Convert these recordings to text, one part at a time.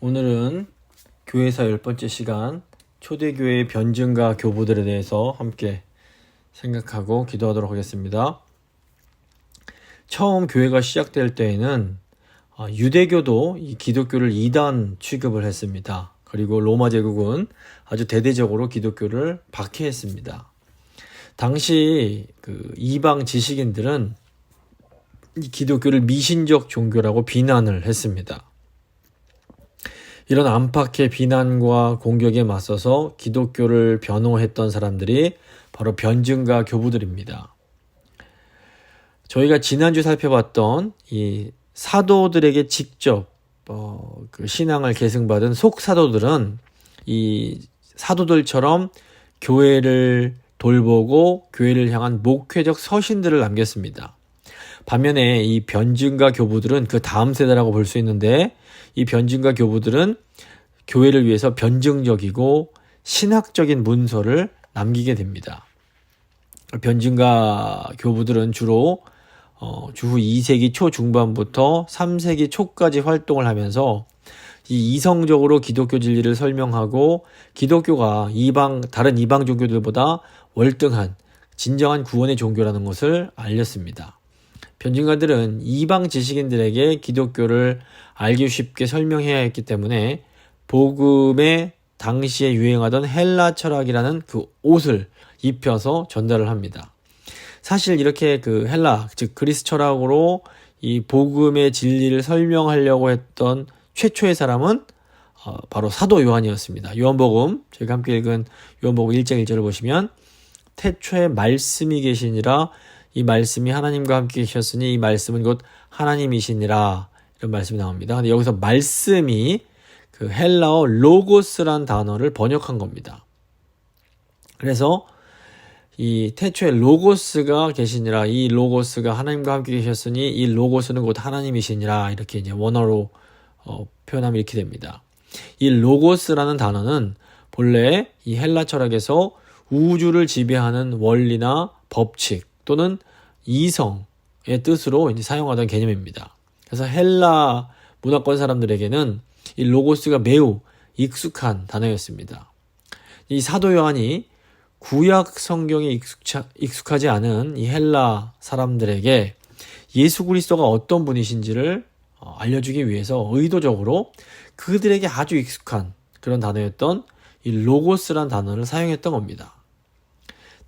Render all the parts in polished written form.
오늘은 교회사 10번째 시간 초대교회의 변증과 교부들에 대해서 함께 생각하고 기도하도록 하겠습니다. 처음 교회가 시작될 때에는 유대교도 이 기독교를 이단 취급을 했습니다. 그리고 로마 제국은 아주 대대적으로 기독교를 박해했습니다. 당시 이방 지식인들은 이 기독교를 미신적 종교라고 비난을 했습니다. 이런 안팎의 비난과 공격에 맞서서 기독교를 변호했던 사람들이 바로 변증과 교부들입니다. 저희가 지난주 살펴봤던 이 사도들에게 직접 신앙을 계승받은 속사도들은 이 사도들처럼 교회를 돌보고 교회를 향한 목회적 서신들을 남겼습니다. 반면에 이 변증과 교부들은 그 다음 세대라고 볼 수 있는데, 이 변증과 교부들은 교회를 위해서 변증적이고 신학적인 문서를 남기게 됩니다. 변증과 교부들은 주로 주후 2세기 초 중반부터 3세기 초까지 활동을 하면서 이 이성적으로 기독교 진리를 설명하고 기독교가 다른 이방 종교들보다 월등한 진정한 구원의 종교라는 것을 알렸습니다. 변증가들은 이방 지식인들에게 기독교를 알기 쉽게 설명해야 했기 때문에 복음에 당시에 유행하던 헬라 철학이라는 그 옷을 입혀서 전달을 합니다. 사실 이렇게 헬라, 즉 그리스 철학으로 이 복음의 진리를 설명하려고 했던 최초의 사람은 바로 사도 요한이었습니다. 요한복음, 저희가 함께 읽은 요한복음 1장 1절을 보시면 태초에 말씀이 계시니라, 이 말씀이 하나님과 함께 계셨으니 이 말씀은 곧 하나님이시니라, 이런 말씀이 나옵니다. 근데 여기서 말씀이 헬라어 로고스란 단어를 번역한 겁니다. 그래서 이 태초에 로고스가 계시니라, 이 로고스가 하나님과 함께 계셨으니 이 로고스는 곧 하나님이시니라, 이렇게 이제 원어로 표현하면 이렇게 됩니다. 이 로고스라는 단어는 본래 이 헬라 철학에서 우주를 지배하는 원리나 법칙 또는 이성의 뜻으로 이제 사용하던 개념입니다. 그래서 헬라 문화권 사람들에게는 이 로고스가 매우 익숙한 단어였습니다. 이 사도 요한이 구약 성경에 익숙하지 않은 이 헬라 사람들에게 예수 그리스도가 어떤 분이신지를 알려주기 위해서 의도적으로 그들에게 아주 익숙한 그런 단어였던 이 로고스란 단어를 사용했던 겁니다.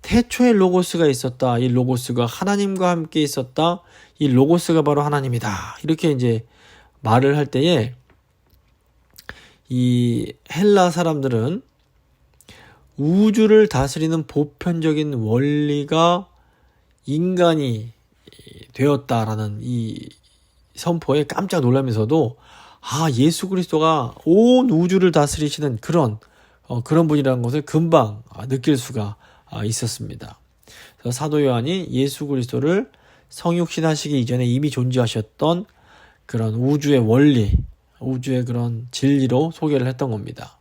태초에 로고스가 있었다, 이 로고스가 하나님과 함께 있었다, 이 로고스가 바로 하나님이다, 이렇게 이제 말을 할 때에 이 헬라 사람들은 우주를 다스리는 보편적인 원리가 인간이 되었다라는 이 선포에 깜짝 놀라면서도 예수 그리스도가 온 우주를 다스리시는 그런 분이라는 것을 금방 느낄 수가 있었습니다. 그래서 사도 요한이 예수 그리스도를 성육신하시기 이전에 이미 존재하셨던 그런 우주의 원리, 우주의 그런 진리로 소개를 했던 겁니다.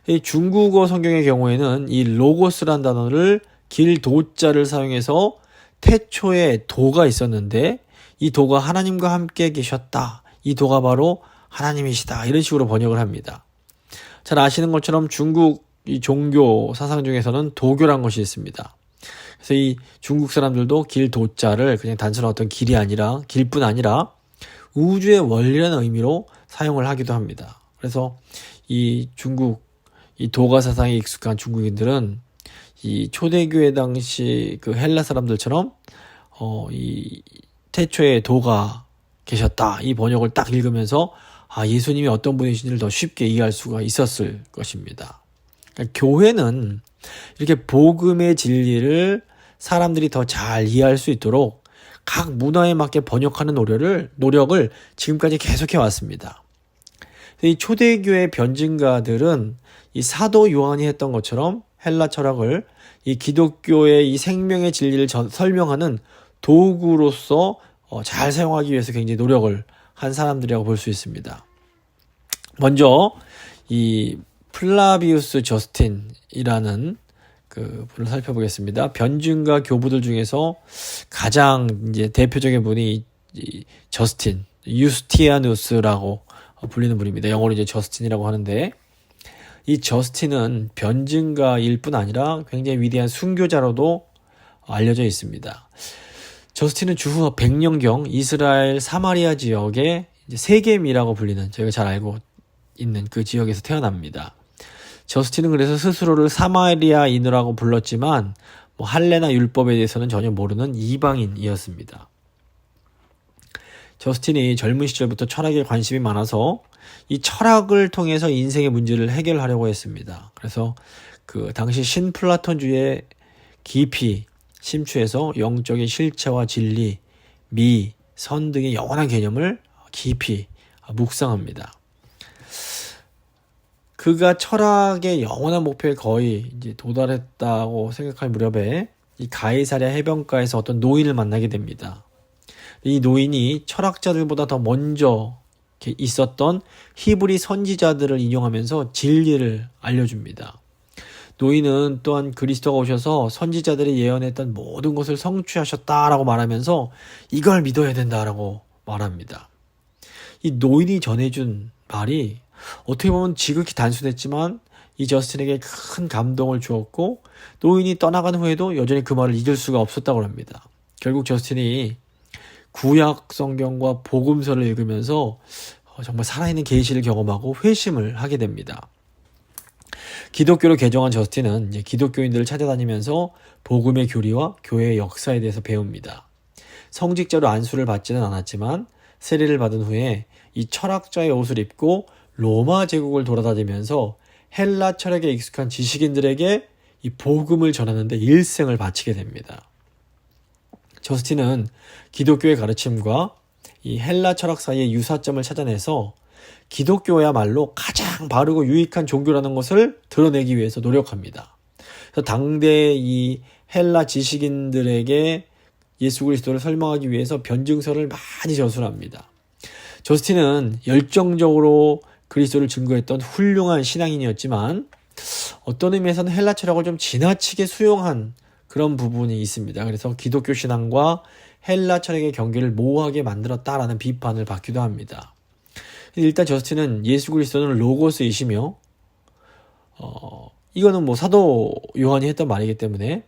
이 중국어 성경의 경우에는 이 로고스란 단어를 길도자를 사용해서 태초에 도가 있었는데 이 도가 하나님과 함께 계셨다, 이 도가 바로 하나님이시다, 이런 식으로 번역을 합니다. 잘 아시는 것처럼 중국 이 종교 사상 중에서는 도교란 것이 있습니다. 그래서 이 중국 사람들도 길도자를 그냥 단순한 어떤 길뿐 아니라 우주의 원리라는 의미로 사용을 하기도 합니다. 그래서 이 중국 이 도가 사상에 익숙한 중국인들은 이 초대교회 당시 헬라 사람들처럼 이 태초에 도가 계셨다, 이 번역을 딱 읽으면서 예수님이 어떤 분이신지를 더 쉽게 이해할 수가 있었을 것입니다. 그러니까 교회는 이렇게 복음의 진리를 사람들이 더 잘 이해할 수 있도록 각 문화에 맞게 번역하는 노력을 지금까지 계속해 왔습니다. 이 초대교회 변증가들은 이 사도 요한이 했던 것처럼 헬라 철학을 이 기독교의 이 생명의 진리를 설명하는 도구로서 잘 사용하기 위해서 굉장히 노력을 한 사람들이라고 볼 수 있습니다. 먼저 이 플라비우스 저스틴이라는 분을 살펴보겠습니다. 변증과 교부들 중에서 가장 이제 대표적인 분이 이 저스틴, 유스티아누스라고 불리는 분입니다. 영어로 이제 저스틴이라고 하는데, 이 저스틴은 변증가일 뿐 아니라 굉장히 위대한 순교자로도 알려져 있습니다. 저스틴은 주후 100년경 이스라엘 사마리아 지역의 이제 세겜이라고 불리는, 저희가 잘 알고 있는 그 지역에서 태어납니다. 저스틴은 그래서 스스로를 사마리아인이라고 불렀지만 뭐 할례나 율법에 대해서는 전혀 모르는 이방인이었습니다. 저스틴이 젊은 시절부터 철학에 관심이 많아서 이 철학을 통해서 인생의 문제를 해결하려고 했습니다. 그래서 그 당시 신플라톤주의에 깊이 심취해서 영적인 실체와 진리, 미, 선 등의 영원한 개념을 깊이 묵상합니다. 그가 철학의 영원한 목표에 거의 이제 도달했다고 생각할 무렵에 이 가이사랴 해변가에서 어떤 노인을 만나게 됩니다. 이 노인이 철학자들보다 더 먼저 있었던 히브리 선지자들을 인용하면서 진리를 알려줍니다. 노인은 또한 그리스도가 오셔서 선지자들이 예언했던 모든 것을 성취하셨다라고 말하면서 이걸 믿어야 된다라고 말합니다. 이 노인이 전해준 말이 어떻게 보면 지극히 단순했지만 이 저스틴에게 큰 감동을 주었고, 노인이 떠나간 후에도 여전히 그 말을 잊을 수가 없었다고 합니다. 결국 저스틴이 구약 성경과 복음서를 읽으면서 정말 살아있는 계시를 경험하고 회심을 하게 됩니다. 기독교로 개종한 저스틴은 이제 기독교인들을 찾아다니면서 복음의 교리와 교회의 역사에 대해서 배웁니다. 성직자로 안수를 받지는 않았지만 세례를 받은 후에 이 철학자의 옷을 입고 로마 제국을 돌아다니면서 헬라 철학에 익숙한 지식인들에게 이 복음을 전하는데 일생을 바치게 됩니다. 저스틴은 기독교의 가르침과 이 헬라 철학 사이의 유사점을 찾아내서 기독교야말로 가장 바르고 유익한 종교라는 것을 드러내기 위해서 노력합니다. 그래서 당대 이 헬라 지식인들에게 예수 그리스도를 설명하기 위해서 변증서를 많이 저술합니다. 저스틴은 열정적으로 그리스도를 증거했던 훌륭한 신앙인이었지만 어떤 의미에서는 헬라 철학을 좀 지나치게 수용한 그런 부분이 있습니다. 그래서 기독교 신앙과 헬라 철학의 경계를 모호하게 만들었다라는 비판을 받기도 합니다. 일단 저스틴은 예수 그리스도는 로고스이시며 이거는 뭐 사도 요한이 했던 말이기 때문에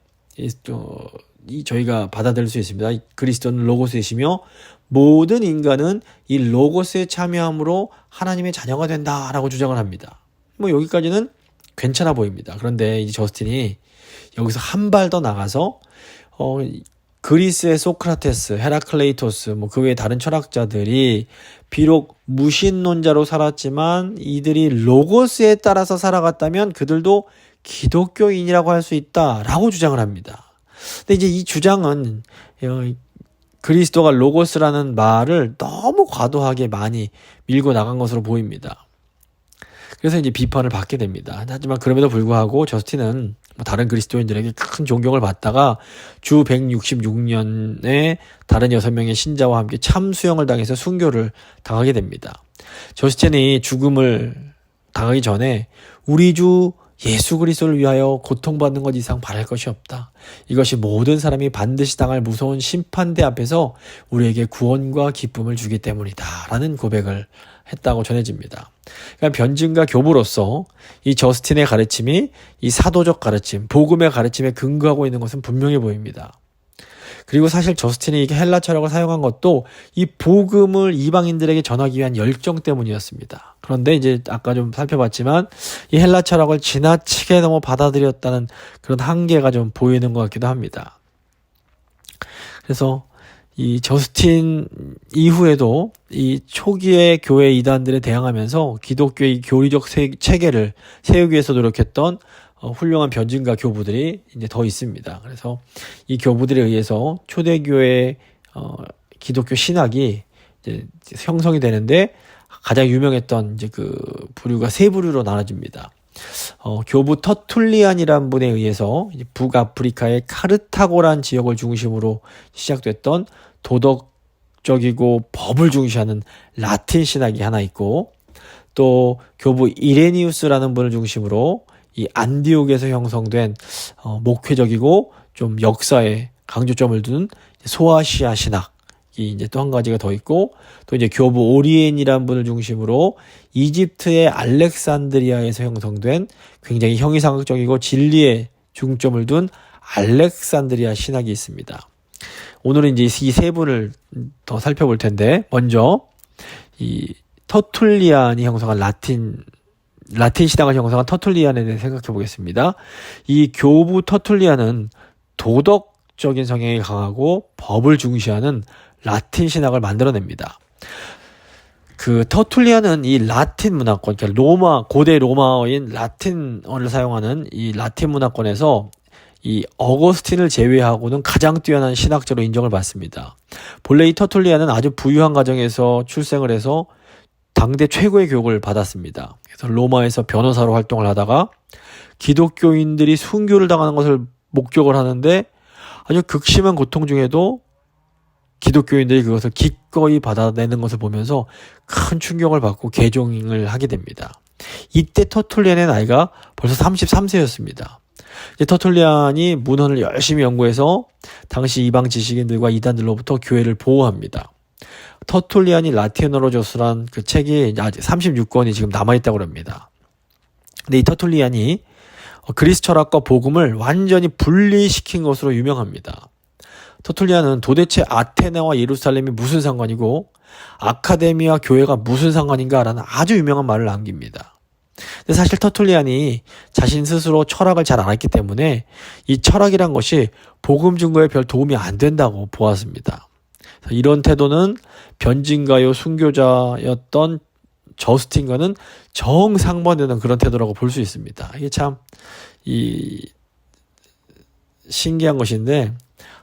저희가 받아들일 수 있습니다. 그리스도는 로고스이시며 모든 인간은 이 로고스에 참여함으로 하나님의 자녀가 된다라고 주장을 합니다. 뭐 여기까지는 괜찮아 보입니다. 그런데 이 저스틴이 여기서 한 발 더 나가서 그리스의 소크라테스, 헤라클레이토스, 뭐 그 외에 다른 철학자들이 비록 무신론자로 살았지만 이들이 로고스에 따라서 살아갔다면 그들도 기독교인이라고 할 수 있다라고 주장을 합니다. 근데 이제 이 주장은 그리스도가 로고스라는 말을 너무 과도하게 많이 밀고 나간 것으로 보입니다. 그래서 이제 비판을 받게 됩니다. 하지만 그럼에도 불구하고 저스틴은 다른 그리스도인들에게 큰 존경을 받다가 주 166년에 다른 6명의 신자와 함께 참수형을 당해서 순교를 당하게 됩니다. 저스틴이 죽음을 당하기 전에 우리 주 예수 그리스도를 위하여 고통받는 것 이상 바랄 것이 없다. 이것이 모든 사람이 반드시 당할 무서운 심판대 앞에서 우리에게 구원과 기쁨을 주기 때문이다. 라는 고백을 했다고 전해집니다. 그러니까 변증과 교부로서 이 저스틴의 가르침이 이 사도적 가르침, 복음의 가르침에 근거하고 있는 것은 분명해 보입니다. 그리고 사실 저스틴이 이게 헬라 철학을 사용한 것도 이 복음을 이방인들에게 전하기 위한 열정 때문이었습니다. 그런데 이제 아까 좀 살펴봤지만 이 헬라 철학을 지나치게 너무 받아들였다는 그런 한계가 좀 보이는 것 같기도 합니다. 그래서 이 저스틴 이후에도 이 초기의 교회 이단들에 대항하면서 기독교의 교리적 체계를 세우기 위해서 노력했던 훌륭한 변증가 교부들이 이제 더 있습니다. 그래서 이 교부들에 의해서 초대교회 기독교 신학이 이제 형성이 되는데 가장 유명했던 이제 그 부류가 세 부류로 나눠집니다. 교부 터툴리안이라는 분에 의해서 북아프리카의 카르타고란 지역을 중심으로 시작됐던 도덕적이고 법을 중시하는 라틴 신학이 하나 있고, 또 교부 이레니우스라는 분을 중심으로 이 안디옥에서 형성된 목회적이고 좀 역사에 강조점을 두는 소아시아 신학, 이제 또 한 가지가 더 있고, 또 이제 교부 오리엔이라는 분을 중심으로 이집트의 알렉산드리아에서 형성된 굉장히 형이상학적이고 진리에 중점을 둔 알렉산드리아 신학이 있습니다. 오늘은 이제 이 세 분을 더 살펴볼 텐데, 먼저 이 터툴리안이 형성한 라틴 신학을 형성한 터툴리안에 대해 생각해 보겠습니다. 이 교부 터툴리안은 도덕적인 성향이 강하고 법을 중시하는 라틴 신학을 만들어냅니다. 그 터툴리안은 이 라틴 문화권, 그러니까 고대 로마어인 라틴어를 사용하는 이 라틴 문화권에서 이 어거스틴을 제외하고는 가장 뛰어난 신학자로 인정을 받습니다. 본래 이 터툴리안은 아주 부유한 가정에서 출생을 해서 당대 최고의 교육을 받았습니다. 그래서 로마에서 변호사로 활동을 하다가 기독교인들이 순교를 당하는 것을 목격을 하는데 아주 극심한 고통 중에도 기독교인들이 그것을 기꺼이 받아내는 것을 보면서 큰 충격을 받고 개종을 하게 됩니다. 이때 터툴리안의 나이가 벌써 33세였습니다. 터툴리안이 문헌을 열심히 연구해서 당시 이방 지식인들과 이단들로부터 교회를 보호합니다. 터툴리안이 라틴어로 저술한 그 책이 아직 36권이 지금 남아있다고 합니다. 근데 이 터툴리안이 그리스 철학과 복음을 완전히 분리시킨 것으로 유명합니다. 터툴리안은 도대체 아테네와 예루살렘이 무슨 상관이고 아카데미와 교회가 무슨 상관인가라는 아주 유명한 말을 남깁니다. 근데 사실 터툴리안이 자신 스스로 철학을 잘 알았기 때문에 이 철학이란 것이 복음 증거에 별 도움이 안 된다고 보았습니다. 이런 태도는 변진가요 순교자였던 저스틴과는 정상반되는 그런 태도라고 볼 수 있습니다. 이게 참 신기한 것인데,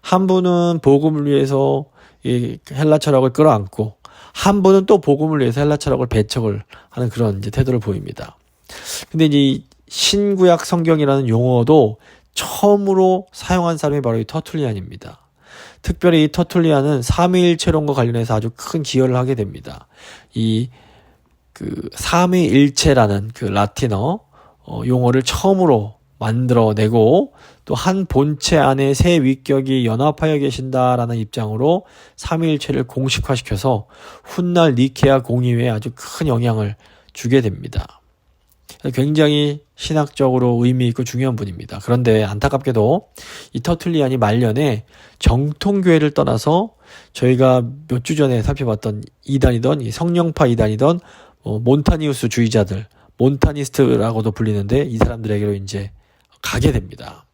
한 분은 복음을 위해서 이 헬라 철학을 끌어안고 한 분은 또 복음을 위해서 헬라 철학을 배척을 하는 그런 이제 태도를 보입니다. 근데 이제 신구약 성경이라는 용어도 처음으로 사용한 사람이 바로 이 터툴리안입니다. 특별히 이 터툴리안은 삼위일체론과 관련해서 아주 큰 기여를 하게 됩니다. 삼위일체라는 그 라틴어 용어를 처음으로 만들어내고 또 한 본체 안에 세 위격이 연합하여 계신다라는 입장으로 삼위일체를 공식화시켜서 훗날 니케아 공의회에 아주 큰 영향을 주게 됩니다. 굉장히 신학적으로 의미 있고 중요한 분입니다. 그런데 안타깝게도 이 터툴리안이 말년에 정통교회를 떠나서 저희가 몇 주 전에 살펴봤던 이단이던 이 성령파 이단이던 몬타니우스 주의자들, 몬타니스트라고도 불리는데 이 사람들에게로 이제 가게 됩니다.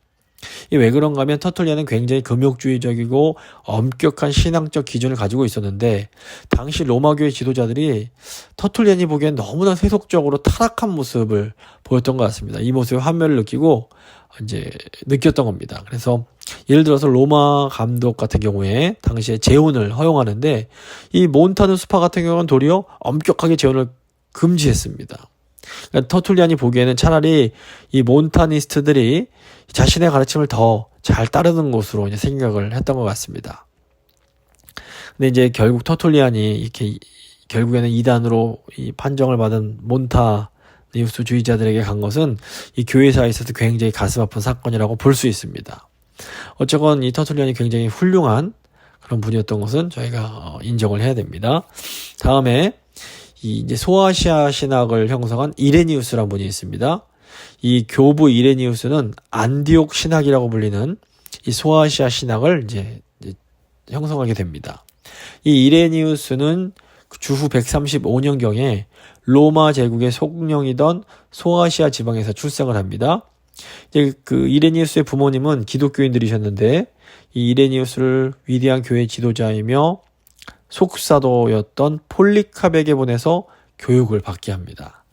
왜 그런가 하면 터툴리안은 굉장히 금욕주의적이고 엄격한 신앙적 기준을 가지고 있었는데 당시 로마교회 지도자들이 터툴리안이 보기엔 너무나 세속적으로 타락한 모습을 보였던 것 같습니다. 이 모습에 환멸을 느끼고 이제 느꼈던 겁니다. 그래서 예를 들어서 로마 감독 같은 경우에 당시에 재혼을 허용하는데 이 몬타누스파 같은 경우는 도리어 엄격하게 재혼을 금지했습니다. 그러니까 터툴리안이 보기에는 차라리 이 몬타니스트들이 자신의 가르침을 더 잘 따르는 것으로 이제 생각을 했던 것 같습니다. 근데 이제 결국 터툴리안이 이렇게 결국에는 이단으로 이 판정을 받은 몬타니우스 주의자들에게 간 것은 이 교회사에 있어서 굉장히 가슴 아픈 사건이라고 볼 수 있습니다. 어쨌건 이 터툴리안이 굉장히 훌륭한 그런 분이었던 것은 저희가 인정을 해야 됩니다. 다음에 이제 소아시아 신학을 형성한 이레니우스라는 분이 있습니다. 이 교부 이레니우스는 안디옥 신학이라고 불리는 이 소아시아 신학을 이제 형성하게 됩니다. 이 이레니우스는 주후 135년경에 로마 제국의 속령이던 소아시아 지방에서 출생을 합니다. 이제 그 이레니우스의 부모님은 기독교인들이셨는데 이 이레니우스를 위대한 교회 지도자이며 속사도였던 폴리캅에게 보내서 교육을 받게 합니다.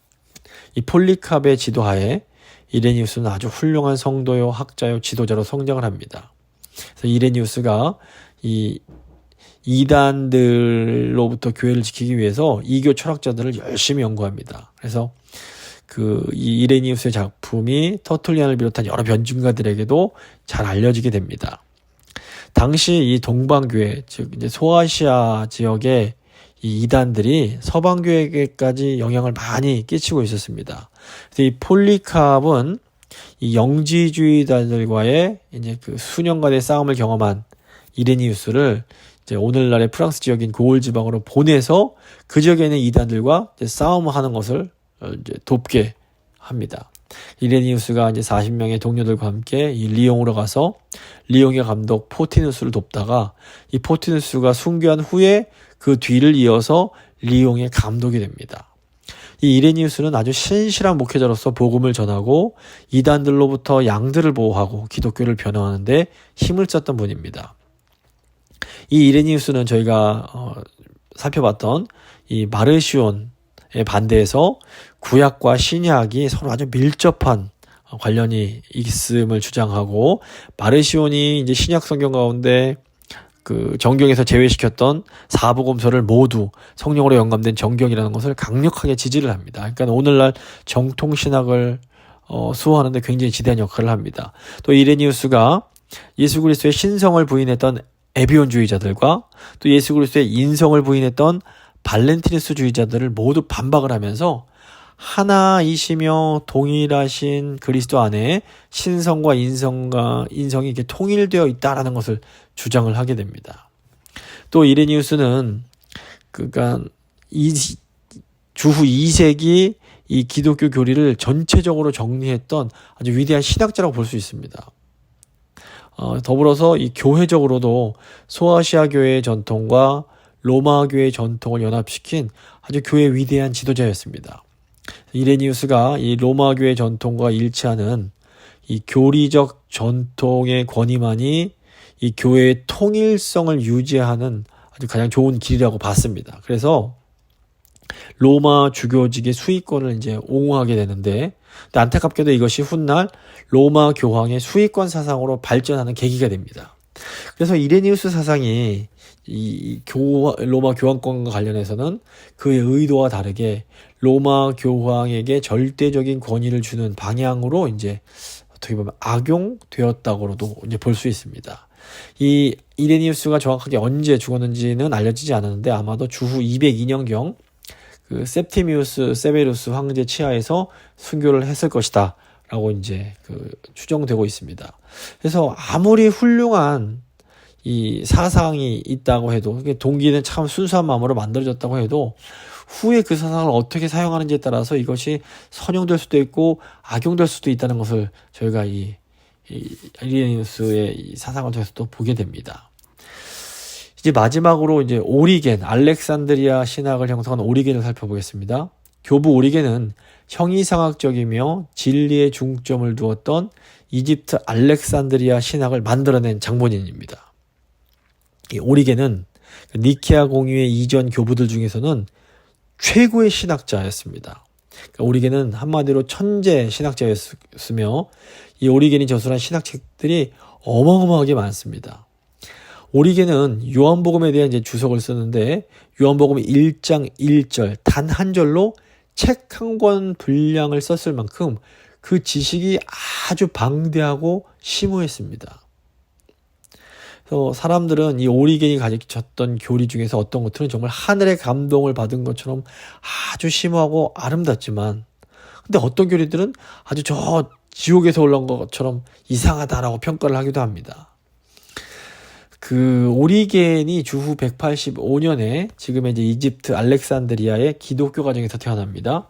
이 폴리캅의 지도하에 이레니우스는 아주 훌륭한 성도요, 학자요, 지도자로 성장을 합니다. 그래서 이레니우스가 이 이단들로부터 교회를 지키기 위해서 이교 철학자들을 열심히 연구합니다. 그래서 이 이레니우스의 작품이 터툴리안을 비롯한 여러 변증가들에게도 잘 알려지게 됩니다. 당시 이 동방교회, 즉 이제 소아시아 지역의 이 이단들이 서방교회에게까지 영향을 많이 끼치고 있었습니다. 그래서 이 폴리캅은 이 영지주의자들과의 이제 그 수년간의 싸움을 경험한 이레니우스를 이제 오늘날의 프랑스 지역인 고을 지방으로 보내서 그 지역에 있는 이단들과 이제 싸움하는 것을 이제 돕게 합니다. 이레니우스가 이제 40명의 동료들과 함께 이 리옹으로 가서 리옹의 감독 포티누스를 돕다가 이 포티누스가 순교한 후에 그 뒤를 이어서 리옹의 감독이 됩니다. 이 이레니우스는 아주 신실한 목회자로서 복음을 전하고 이단들로부터 양들을 보호하고 기독교를 변호하는데 힘을 썼던 분입니다. 이 이레니우스는 저희가 살펴봤던 이 마르시온에 반대해서 구약과 신약이 서로 아주 밀접한 관련이 있음을 주장하고, 마르시온이 이제 신약 성경 가운데 그 정경에서 제외시켰던 사복음서를 모두 성령으로 영감된 정경이라는 것을 강력하게 지지를 합니다. 그러니까 오늘날 정통신학을 수호하는 데 굉장히 지대한 역할을 합니다. 또 이레니우스가 예수 그리스도의 신성을 부인했던 에비온주의자들과 또 예수 그리스도의 인성을 부인했던 발렌티누스주의자들을 모두 반박을 하면서 하나이시며 동일하신 그리스도 안에 신성과 인성이 이렇게 통일되어 있다라는 것을 주장을 하게 됩니다. 또 이레니우스는 그러니까 주후 2세기 이 기독교 교리를 전체적으로 정리했던 아주 위대한 신학자라고 볼 수 있습니다. 더불어서 이 교회적으로도 소아시아 교회의 전통과 로마 교회의 전통을 연합시킨 아주 교회의 위대한 지도자였습니다. 이레니우스가 이 로마 교회 전통과 일치하는 이 교리적 전통의 권위만이 이 교회의 통일성을 유지하는 아주 가장 좋은 길이라고 봤습니다. 그래서 로마 주교직의 수익권을 이제 옹호하게 되는데, 근데 안타깝게도 이것이 훗날 로마 교황의 수익권 사상으로 발전하는 계기가 됩니다. 그래서 이레니우스 사상이 로마 교황권과 관련해서는 그의 의도와 다르게 로마 교황에게 절대적인 권위를 주는 방향으로 이제 어떻게 보면 악용되었다고도 이제 볼 수 있습니다. 이 이레니우스가 정확하게 언제 죽었는지는 알려지지 않았는데 아마도 주후 202년경 그 septimius severus 황제 치하에서 순교를 했을 것이다 라고 이제 추정되고 있습니다. 그래서 아무리 훌륭한 이 사상이 있다고 해도, 동기는 참 순수한 마음으로 만들어졌다고 해도 후에 그 사상을 어떻게 사용하는지에 따라서 이것이 선용될 수도 있고 악용될 수도 있다는 것을 저희가 이 이레니우스의 이 사상을 통해서 또 보게 됩니다. 이제 마지막으로 이제 오리겐, 알렉산드리아 신학을 형성한 오리겐을 살펴보겠습니다. 교부 오리겐은 형이상학적이며 진리에 중점을 두었던 이집트 알렉산드리아 신학을 만들어낸 장본인입니다. 이 오리겐은 니케아 공의회 이전 교부들 중에서는 최고의 신학자였습니다. 그러니까 오리겐은 한마디로 천재 신학자였으며 이 오리겐이 저술한 신학책들이 어마어마하게 많습니다. 오리겐은 요한복음에 대한 이제 주석을 쓰는데 요한복음 1장 1절 단 한 절로 책 한 권 분량을 썼을 만큼 그 지식이 아주 방대하고 심오했습니다. 그래서 사람들은 이 오리겐이 가르쳤던 교리 중에서 어떤 것들은 정말 하늘의 감동을 받은 것처럼 아주 심오하고 아름답지만, 근데 어떤 교리들은 아주 저 지옥에서 올라온 것처럼 이상하다라고 평가를 하기도 합니다. 그 오리겐이 주후 185년에 지금의 이제 이집트 알렉산드리아의 기독교 가정에서 태어납니다.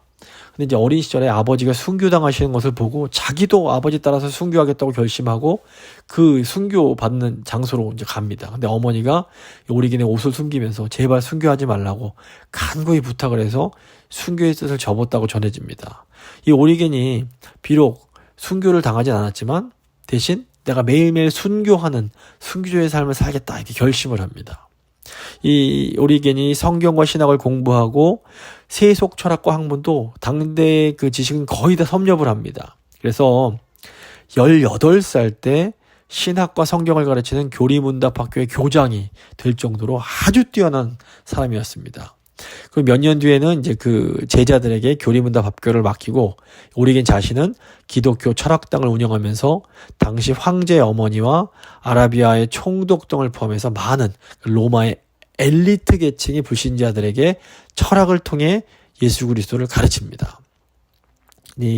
근데 이제 어린 시절에 아버지가 순교당하시는 것을 보고 자기도 아버지 따라서 순교하겠다고 결심하고 그 순교 받는 장소로 이제 갑니다. 근데 어머니가 오리겐의 옷을 숨기면서 제발 순교하지 말라고 간곡히 부탁을 해서 순교의 뜻을 접었다고 전해집니다. 이 오리겐이 비록 순교를 당하진 않았지만 대신 내가 매일매일 순교하는 순교자의 삶을 살겠다 이렇게 결심을 합니다. 이 오리겐이 성경과 신학을 공부하고 세속 철학과 학문도 당대의 그 지식은 거의 다 섭렵을 합니다. 그래서 18살 때 신학과 성경을 가르치는 교리문답학교의 교장이 될 정도로 아주 뛰어난 사람이었습니다. 그리고 몇 년 뒤에는 이제 그 제자들에게 교리문답학교를 맡기고 오리겐 자신은 기독교 철학당을 운영하면서 당시 황제의 어머니와 아라비아의 총독 등을 포함해서 많은 로마의 엘리트 계층의 불신자들에게 철학을 통해 예수 그리스도를 가르칩니다.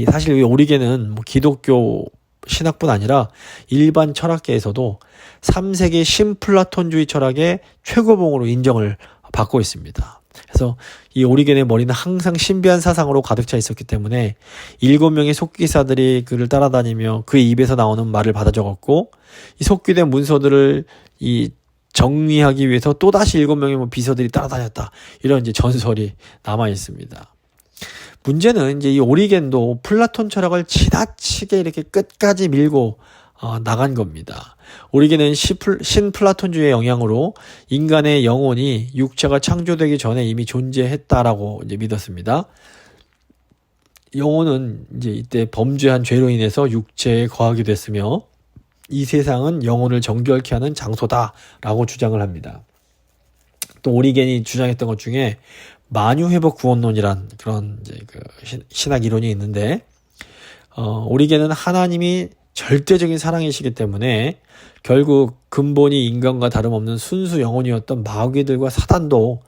사실 이 오리겐은 기독교 신학뿐 아니라 일반 철학계에서도 3세기 신플라톤주의 철학의 최고봉으로 인정을 받고 있습니다. 그래서 이 오리겐의 머리는 항상 신비한 사상으로 가득 차 있었기 때문에 7명의 속기사들이 그를 따라다니며 그의 입에서 나오는 말을 받아 적었고, 이 속기된 문서들을 이 정리하기 위해서 또다시 7명의 비서들이 따라다녔다, 이런 이제 전설이 남아 있습니다. 문제는 이제 이 오리겐도 플라톤 철학을 지나치게 이렇게 끝까지 밀고 나간 겁니다. 오리겐은 신플라톤주의의 영향으로 인간의 영혼이 육체가 창조되기 전에 이미 존재했다라고 이제 믿었습니다. 영혼은 이제 이때 범죄한 죄로 인해서 육체에 거하게 됐으며, 이 세상은 영혼을 정결케 하는 장소다라고 주장을 합니다. 또 오리겐이 주장했던 것 중에 만유회복 구원론이란 그런 이제 그 신학 이론이 있는데, 오리겐은 하나님이 절대적인 사랑이시기 때문에 결국 근본이 인간과 다름없는 순수 영혼이었던 마귀들과 사단도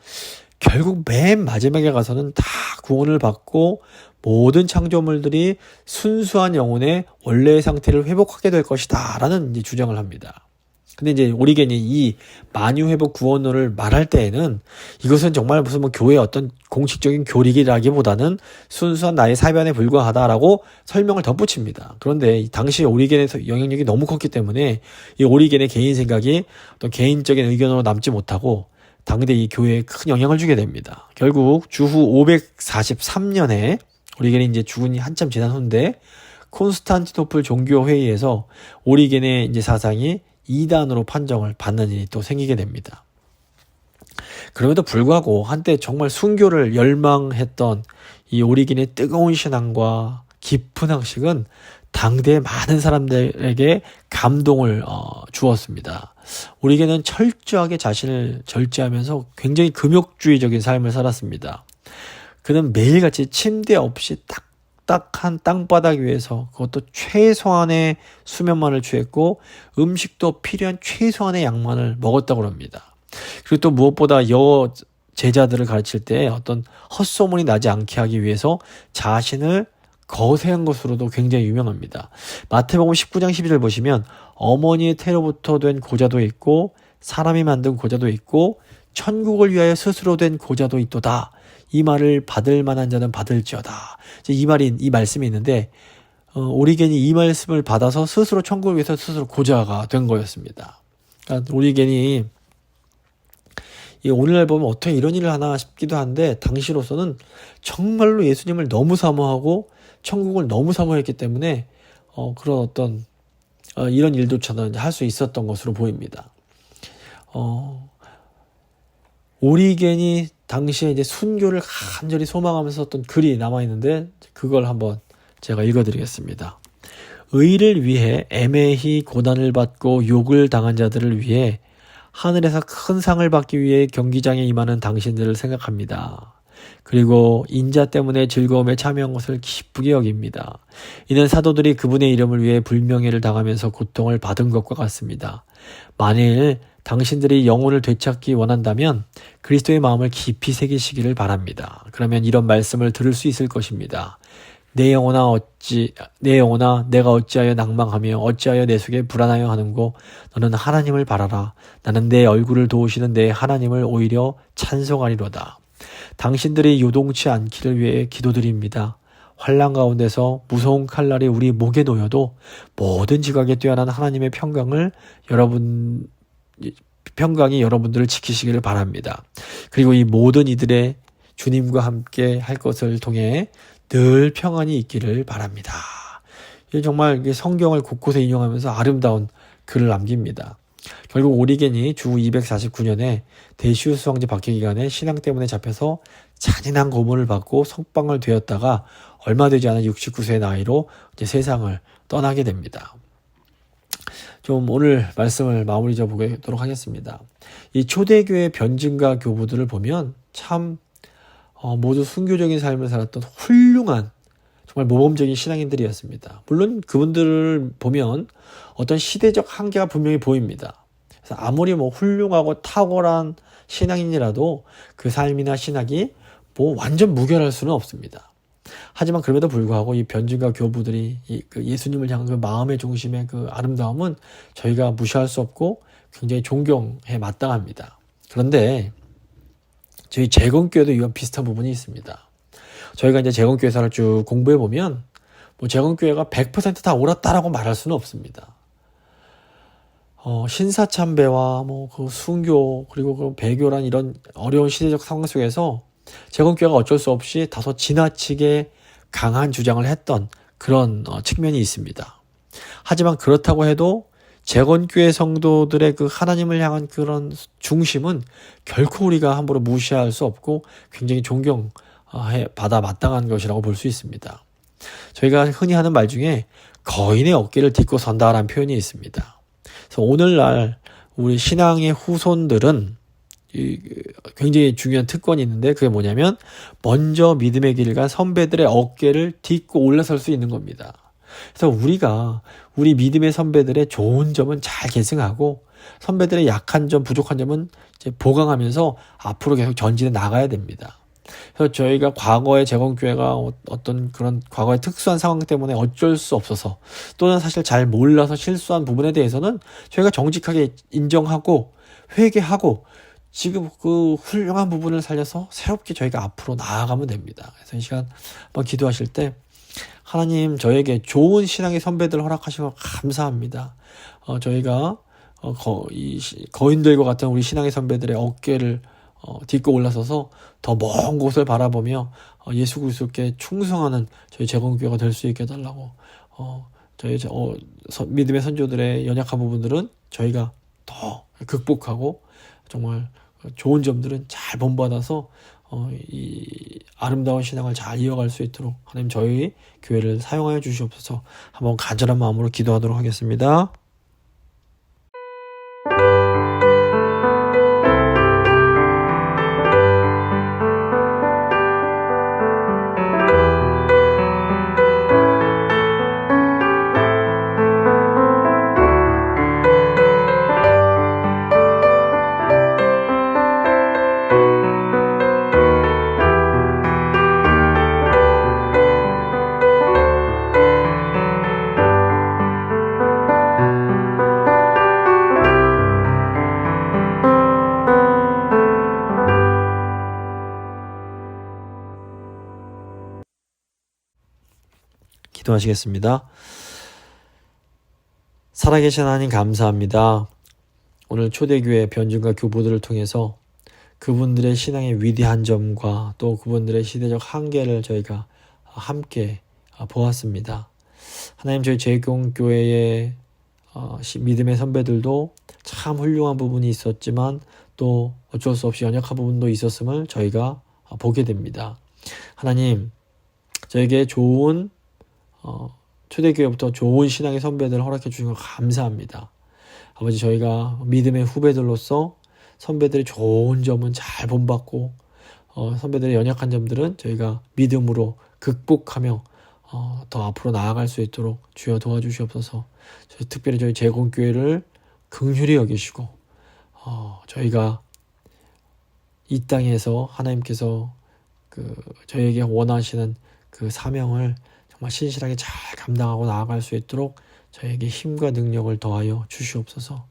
결국 맨 마지막에 가서는 다 구원을 받고 모든 창조물들이 순수한 영혼의 원래의 상태를 회복하게 될 것이다 라는 이제 주장을 합니다. 근데 이제 오리겐이 이 만유회복 구원론을 말할 때에는 이것은 정말 무슨 뭐 교회의 어떤 공식적인 교리라기보다는 순수한 나의 사변에 불과하다라고 설명을 덧붙입니다. 그런데 당시 오리겐의 영향력이 너무 컸기 때문에 이 오리겐의 개인 생각이 어떤 개인적인 의견으로 남지 못하고 당대 이 교회에 큰 영향을 주게 됩니다. 결국 주후 543년에 오리겐이 이제 죽은 지 한참 지난 후인데, 콘스탄티노플 종교 회의에서 오리겐의 이제 사상이 이단으로 판정을 받는 일이 또 생기게 됩니다. 그럼에도 불구하고 한때 정말 순교를 열망했던 이 오리겐의 뜨거운 신앙과 깊은 학식은 당대의 많은 사람들에게 감동을 주었습니다. 오리겐은 철저하게 자신을 절제하면서 굉장히 금욕주의적인 삶을 살았습니다. 그는 매일같이 침대 없이 딱딱한 땅바닥 위에서, 그것도 최소한의 수면만을 취했고 음식도 필요한 최소한의 양만을 먹었다고 합니다. 그리고 또 무엇보다 제자들을 가르칠 때 어떤 헛소문이 나지 않게 하기 위해서 자신을 거세한 것으로도 굉장히 유명합니다. 마태복음 19장 12절 보시면 어머니의 태로부터 된 고자도 있고 사람이 만든 고자도 있고 천국을 위하여 스스로 된 고자도 있도다. 이 말을 받을 만한 자는 받을지어다. 이 말씀이 있는데, 오리겐이 이 말씀을 받아서 스스로 천국을 위해서 스스로 고자가 된 거였습니다. 그러니까 오리겐이 오늘날 보면 어떻게 이런 일을 하나 싶기도 한데, 당시로서는 정말로 예수님을 너무 사모하고 천국을 너무 사모했기 때문에 그런 어떤 이런 일조차도 할 수 있었던 것으로 보입니다. 오리겐이 당시에 이제 순교를 간절히 소망하면서 썼던 글이 남아있는데, 그걸 한번 제가 읽어드리겠습니다. 의를 위해 애매히 고난을 받고 욕을 당한 자들을 위해 하늘에서 큰 상을 받기 위해 경기장에 임하는 당신들을 생각합니다. 그리고 인자 때문에 즐거움에 참여한 것을 기쁘게 여깁니다. 이는 사도들이 그분의 이름을 위해 불명예를 당하면서 고통을 받은 것과 같습니다. 만일 당신들이 영혼을 되찾기 원한다면 그리스도의 마음을 깊이 새기시기를 바랍니다. 그러면 이런 말씀을 들을 수 있을 것입니다. 내 영혼아 내가 어찌하여 낭망하며 어찌하여 내 속에 불안하여 하는고, 너는 하나님을 바라라. 나는 내 얼굴을 도우시는 내 하나님을 오히려 찬송하리로다. 당신들이 요동치 않기를 위해 기도드립니다. 환난 가운데서 무서운 칼날이 우리 목에 놓여도 모든 지각에 뛰어난 하나님의 평강이 여러분들을 지키시기를 바랍니다. 그리고 이 모든 이들의 주님과 함께 할 것을 통해 늘 평안이 있기를 바랍니다. 정말 성경을 곳곳에 인용하면서 아름다운 글을 남깁니다. 결국 오리겐이 주 249년에 데시우스 황제 박해 기간에 신앙 때문에 잡혀서 잔인한 고문을 받고 석방을 되었다가 얼마 되지 않은 69세의 나이로 이제 세상을 떠나게 됩니다. 좀 오늘 말씀을 마무리 지어보도록 하겠습니다. 이 초대교회 변증가 교부들을 보면 참 모두 순교적인 삶을 살았던 훌륭한 정말 모범적인 신앙인들이었습니다. 물론 그분들을 보면 어떤 시대적 한계가 분명히 보입니다. 그래서 아무리 훌륭하고 탁월한 신앙인이라도 그 삶이나 신학이 완전 무결할 수는 없습니다. 하지만 그럼에도 불구하고 이 변증과 교부들이 그 예수님을 향한 그 마음의 중심의 그 아름다움은 저희가 무시할 수 없고 굉장히 존경해 마땅합니다. 그런데 저희 재건교회도 이와 비슷한 부분이 있습니다. 저희가 이제 재건교회사를 쭉 공부해 보면 뭐 재건교회가 100%다 옳았다라고 말할 수는 없습니다. 신사참배와 뭐 그 순교 그리고 그 배교란 이런 어려운 시대적 상황 속에서 재건교회가 어쩔 수 없이 다소 지나치게 강한 주장을 했던 그런 측면이 있습니다. 하지만 그렇다고 해도 재건교회 성도들의 그 하나님을 향한 그런 중심은 결코 우리가 함부로 무시할 수 없고 굉장히 존경받아 마땅한 것이라고 볼 수 있습니다. 저희가 흔히 하는 말 중에 거인의 어깨를 딛고 선다라는 표현이 있습니다. 그래서 오늘날 우리 신앙의 후손들은 굉장히 중요한 특권이 있는데 그게 뭐냐면 먼저 믿음의 길을 간 선배들의 어깨를 딛고 올라설 수 있는 겁니다. 그래서 우리가 우리 믿음의 선배들의 좋은 점은 잘 계승하고 선배들의 약한 점, 부족한 점은 이제 보강하면서 앞으로 계속 전진해 나가야 됩니다. 그래서 저희가 과거의 재건교회가 어떤 그런 과거의 특수한 상황 때문에 어쩔 수 없어서 또는 사실 잘 몰라서 실수한 부분에 대해서는 저희가 정직하게 인정하고 회개하고 지금 그 훌륭한 부분을 살려서 새롭게 저희가 앞으로 나아가면 됩니다. 그래서 이 시간 한번 기도하실 때 하나님 저에게 좋은 신앙의 선배들 허락하시고 감사합니다. 저희가 이 거인들과 같은 우리 신앙의 선배들의 어깨를 딛고 올라서서 더 먼 곳을 바라보며 예수 그리스도께 충성하는 저희 재건교회가 될 수 있게 해달라고 저희 믿음의 선조들의 연약한 부분들은 저희가 더 극복하고 정말 좋은 점들은 잘 본받아서 이 아름다운 신앙을 잘 이어갈 수 있도록 하나님 저희 교회를 사용하여 주시옵소서. 한번 간절한 마음으로 기도하도록 하겠습니다. 기도하시겠습니다. 살아계신 하나님 감사합니다. 오늘 초대교회 변증과 교부들을 통해서 그분들의 신앙의 위대한 점과 또 그분들의 시대적 한계를 저희가 함께 보았습니다. 하나님 저희 재건교회의 믿음의 선배들도 참 훌륭한 부분이 있었지만 또 어쩔 수 없이 연약한 부분도 있었음을 저희가 보게 됩니다. 하나님 저에게 좋은 초대교회부터 좋은 신앙의 선배들을 허락해 주신 것 감사합니다. 아버지 저희가 믿음의 후배들로서 선배들의 좋은 점은 잘 본받고 선배들의 연약한 점들은 저희가 믿음으로 극복하며 더 앞으로 나아갈 수 있도록 주여 도와주시옵소서. 특별히 저희 재건교회를 긍휼히 여기시고 저희가 이 땅에서 하나님께서 저희에게 원하시는 그 사명을 정말 신실하게 잘 감당하고 나아갈 수 있도록 저에게 힘과 능력을 더하여 주시옵소서.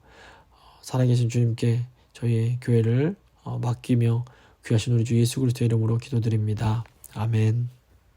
살아계신 주님께 저희 교회를 맡기며 귀하신 우리 주 예수 그리스도의 이름으로 기도드립니다. 아멘.